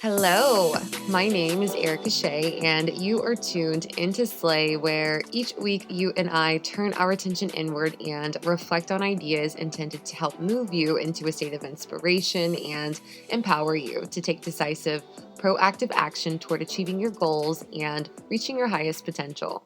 Hello, my name is Erica Shea, and you are tuned into Slay, where each week you and I turn our attention inward and reflect on ideas intended to help move you into a state of inspiration and empower you to take decisive, proactive action toward achieving your goals and reaching your highest potential.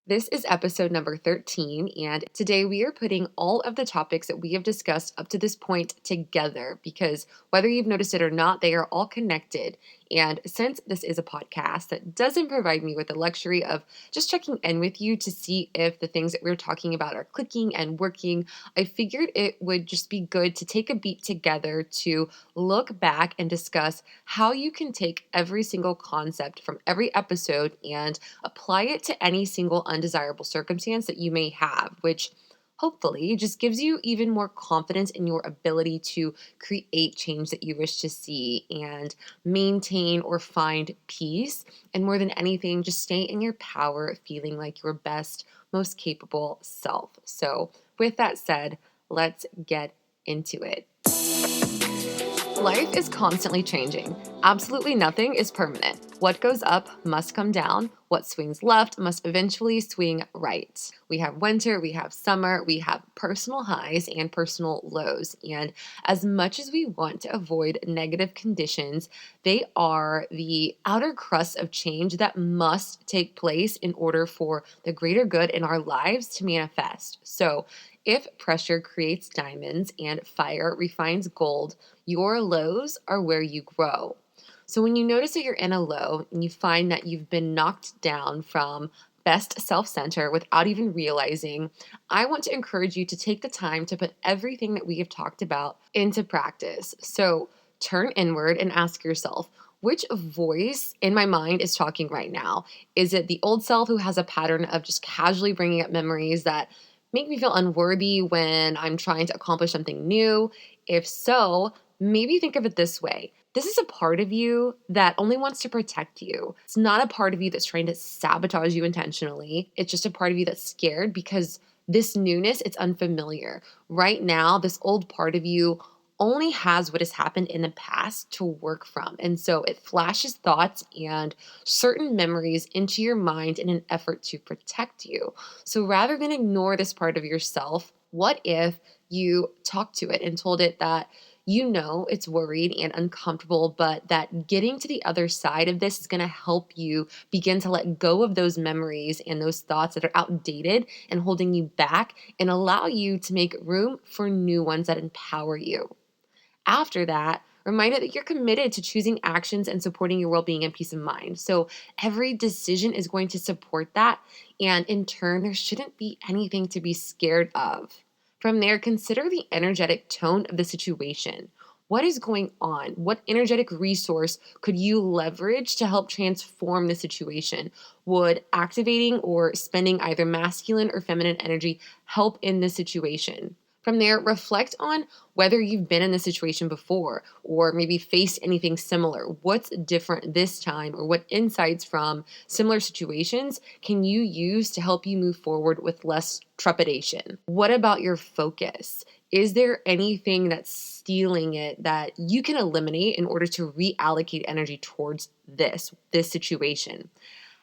This is episode number 13, and today we are putting all of the topics that we have discussed up to this point together because whether you've noticed it or not, they are all connected. And since this is a podcast that doesn't provide me with the luxury of just checking in with you to see if the things that we're talking about are clicking and working, I figured it would just be good to take a beat together to look back and discuss how you can take every single concept from every episode and apply it to any single undesirable circumstance that you may have, which hopefully just gives you even more confidence in your ability to create change that you wish to see and maintain or find peace. And more than anything, just stay in your power, feeling like your best, most capable self. So, with that said, let's get into it. Life is constantly changing. Absolutely nothing is permanent. What goes up must come down. What swings left must eventually swing right. We have winter, we have summer, we have personal highs and personal lows. And as much as we want to avoid negative conditions, they are the outer crust of change that must take place in order for the greater good in our lives to manifest. So, if pressure creates diamonds and fire refines gold, your lows are where you grow. So when you notice that you're in a low and you find that you've been knocked down from best self-center without even realizing, I want to encourage you to take the time to put everything that we have talked about into practice. So turn inward and ask yourself, which voice in my mind is talking right now? Is it the old self who has a pattern of just casually bringing up memories that make me feel unworthy when I'm trying to accomplish something new? If so, maybe think of it this way. This is a part of you that only wants to protect you. It's not a part of you that's trying to sabotage you intentionally. It's just a part of you that's scared because this newness, it's unfamiliar. Right now, this old part of you only has what has happened in the past to work from. And so it flashes thoughts and certain memories into your mind in an effort to protect you. So rather than ignore this part of yourself, what if you talked to it and told it that you know it's worried and uncomfortable, but that getting to the other side of this is going to help you begin to let go of those memories and those thoughts that are outdated and holding you back and allow you to make room for new ones that empower you. After that, remind it that you're committed to choosing actions and supporting your well being and peace of mind. So every decision is going to support that. And in turn, there shouldn't be anything to be scared of. From there, consider the energetic tone of the situation. What is going on? What energetic resource could you leverage to help transform the situation? Would activating or spending either masculine or feminine energy help in this situation? From there, reflect on whether you've been in this situation before or maybe faced anything similar. What's different this time, or what insights from similar situations can you use to help you move forward with less trepidation? What about your focus? Is there anything that's stealing it that you can eliminate in order to reallocate energy towards this situation?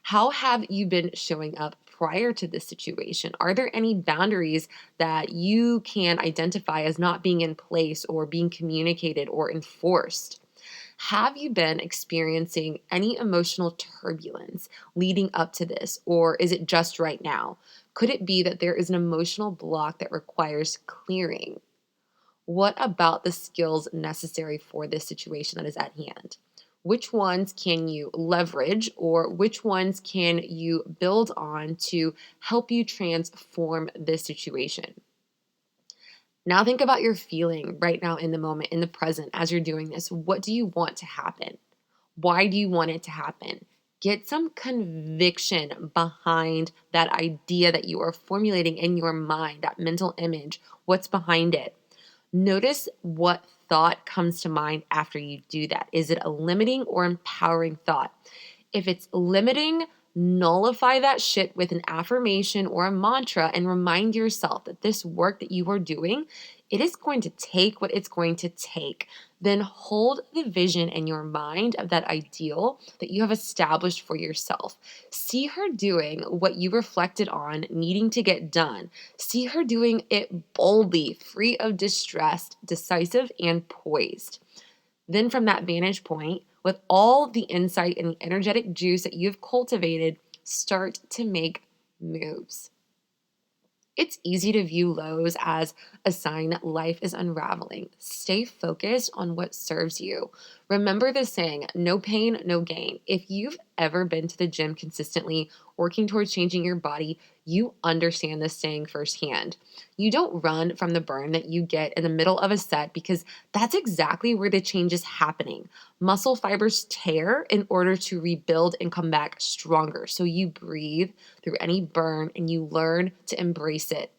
How have you been showing up prior to this situation? Are there any boundaries that you can identify as not being in place or being communicated or enforced? Have you been experiencing any emotional turbulence leading up to this, or is it just right now? Could it be that there is an emotional block that requires clearing? What about the skills necessary for this situation that is at hand? Which ones can you leverage, or which ones can you build on to help you transform this situation? Now think about your feeling right now in the moment, in the present, as you're doing this. What do you want to happen? Why do you want it to happen? Get some conviction behind that idea that you are formulating in your mind, that mental image. What's behind it? Notice what thought comes to mind after you do that. Is it a limiting or empowering thought? If it's limiting, Nullify that shit with an affirmation or a mantra and remind yourself that this work that you are doing, it is going to take what it's going to take. Then hold the vision in your mind of that ideal that you have established for yourself. See her doing what you reflected on needing to get done. See her doing it boldly, free of distress, decisive, and poised. Then, from that vantage point, with all the insight and the energetic juice that you've cultivated, start to make moves. It's easy to view lows as a sign that life is unraveling. Stay focused on what serves you. Remember the saying, no pain, no gain. If you've ever been to the gym consistently, working towards changing your body, you understand this saying firsthand. You don't run from the burn that you get in the middle of a set because that's exactly where the change is happening. Muscle fibers tear in order to rebuild and come back stronger. So you breathe through any burn and you learn to embrace it.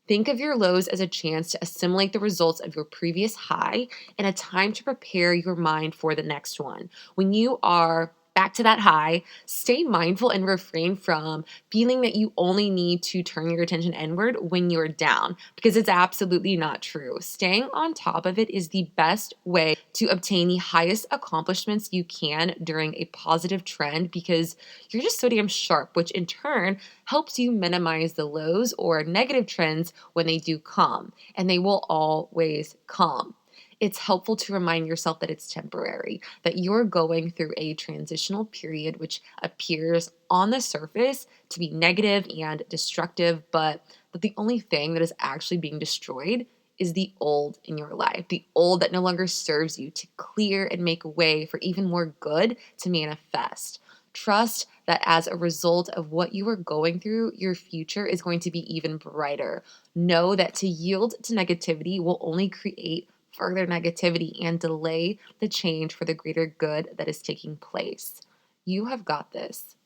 Think of your lows as a chance to assimilate the results of your previous high and a time to prepare your mind for the next one. When you are back to that high, stay mindful and refrain from feeling that you only need to turn your attention inward when you're down, because it's absolutely not true. Staying on top of it is the best way to obtain the highest accomplishments you can during a positive trend, because you're just so damn sharp, which in turn helps you minimize the lows or negative trends when they do come, and they will always come. It's helpful to remind yourself that it's temporary, that you're going through a transitional period which appears on the surface to be negative and destructive, but that the only thing that is actually being destroyed is the old in your life, the old that no longer serves you, to clear and make way for even more good to manifest. Trust that as a result of what you are going through, your future is going to be even brighter. Know that to yield to negativity will only create further negativity and delay the change for the greater good that is taking place. You have got this.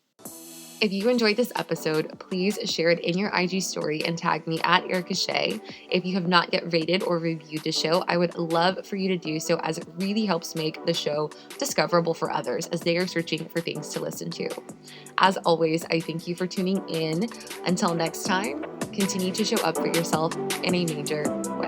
If you enjoyed this episode, please share it in your IG story and tag me at Erica Shea. If you have not yet rated or reviewed the show, I would love for you to do so, as it really helps make the show discoverable for others as they are searching for things to listen to. As always, I thank you for tuning in. Until next time, continue to show up for yourself in a major way.